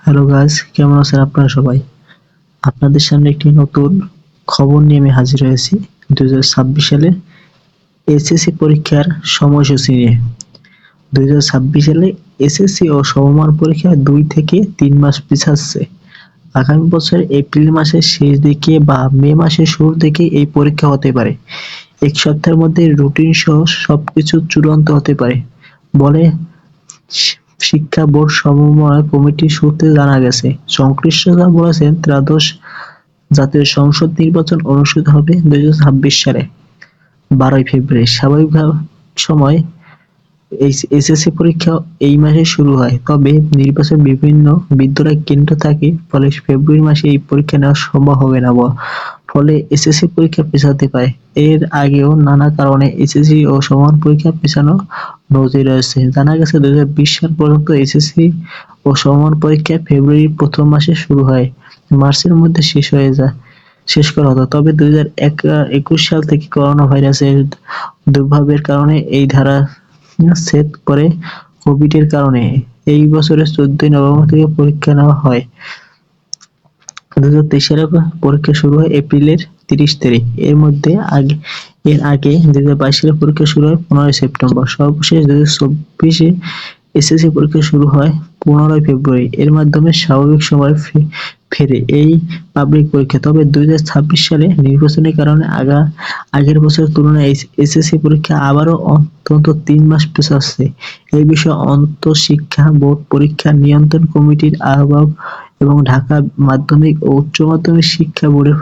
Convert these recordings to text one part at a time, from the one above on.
Hello guys, কেমন আছেন আপনারা সবাই? আপনাদের সামনে একটি নতুন খবর নিয়ে আমি হাজির হয়েছি। 2026 সালে এসএসসি পরীক্ষার সময়সূচি নিয়ে। 2026 সালে এসএসসি ও সমমান পরীক্ষা 2 থেকে 3 মাস পিছাচ্ছে। আগামী বছর এপ্রিল মাসের শেষ দিকে বা মে মাসের শুরুর দিকে এই পরীক্ষা হতে পারে। 1 সপ্তাহের মধ্যে রুটিন সহ সবকিছু চূড়ান্ত হতে পারে বলে শিক্ষা বোর্ড সমন্বয় কমিটির সূত্রে জানা গেছে। সংশ্লিষ্টরা বলেছেন, ত্রয়োদশ জাতীয় সংসদ নির্বাচন অনুষ্ঠিত হবে 2026 সালে 12 ফেব্রুয়ারি। স্বাভাবিক সময় এসএসসি পরীক্ষা এই মাসে শুরু হয়, তবে নির্বাচন বিভিন্ন বিদ্যালয়ে কেন্দ্র থাকে, ফলে ফেব্রুয়ারি মাসে এই পরীক্ষা নেওয়া সম্ভব হবে না। ফলে এসএসসি পরীক্ষা পেছাতে পারে। এর আগেও নানা কারণে এসএসসি ও সমান পরীক্ষা পেছানো নজির রয়েছে। জানা গেছে 2020 সাল পর্যন্ত এসএসসি ও সমান পরীক্ষা ফেব্রুয়ারির প্রথম মাসে শুরু হয়, মার্চের মধ্যে শেষ করা হতো। তবে 2021 সাল থেকে করোনা ভাইরাসের দুর্ভাবের কারণে এই ধারা ছেদ পড়ে কোভিডের কারণে এই বছরের 14 নভেম্বর থেকে পরীক্ষা নেওয়া হয়। 2023 সালে পরীক্ষা শুরু হয় এপ্রিলের 30 তারিখ। এর আগে 2022 সালে পরীক্ষা শুরু হয় 15 সেপ্টেম্বর। সর্বশেষ 2024 এ এসএসসি পরীক্ষা শুরু হয় 15 ফেব্রুয়ারি। এর মাধ্যমে স্বাভাবিক সময়ে ফেরে এই পাবলিক পরীক্ষা। তবে 2026 সালে নির্বাচনের কারণে আগের বছরের তুলনায় এসএসসি পরীক্ষা আবারও অন্তত 3 মাস পেছাচ্ছে। এই বিষয়ে আন্তঃশিক্ষা বোর্ড পরীক্ষা নিয়ন্ত্রণ কমিটির আহ্বায়ক এবং ঢাকা মাধ্যমিক ও উচ্চ মাধ্যমিক শিক্ষা বোর্ডের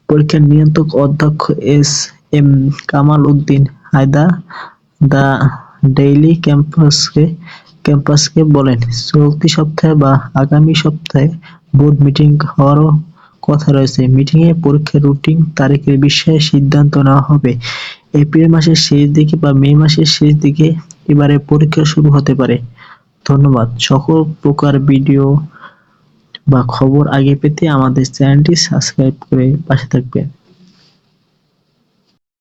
পরীক্ষা নিয়ন্ত্রক অধ্যক্ষ S M. Kamal Uddin Haider the daily ক্যাম্পাসকে বলেন, চলতি সপ্তাহে বা আগামী সপ্তাহে বোর্ড মিটিং হওয়ারও কথা রয়েছে। মিটিংয়ে পরীক্ষার রুটিন তারিখের বিষয়ে সিদ্ধান্ত নেওয়া হবে। এপ্রিল মাসের শেষ দিকে বা মে মাসের শেষ দিকে এবারে পরীক্ষা শুরু হতে পারে। ধন্যবাদ। সকল প্রকার ভিডিও বা খবর আগে পেতে আমাদের চ্যানেলটি সাবস্ক্রাইব করে পাশে থাকবেন।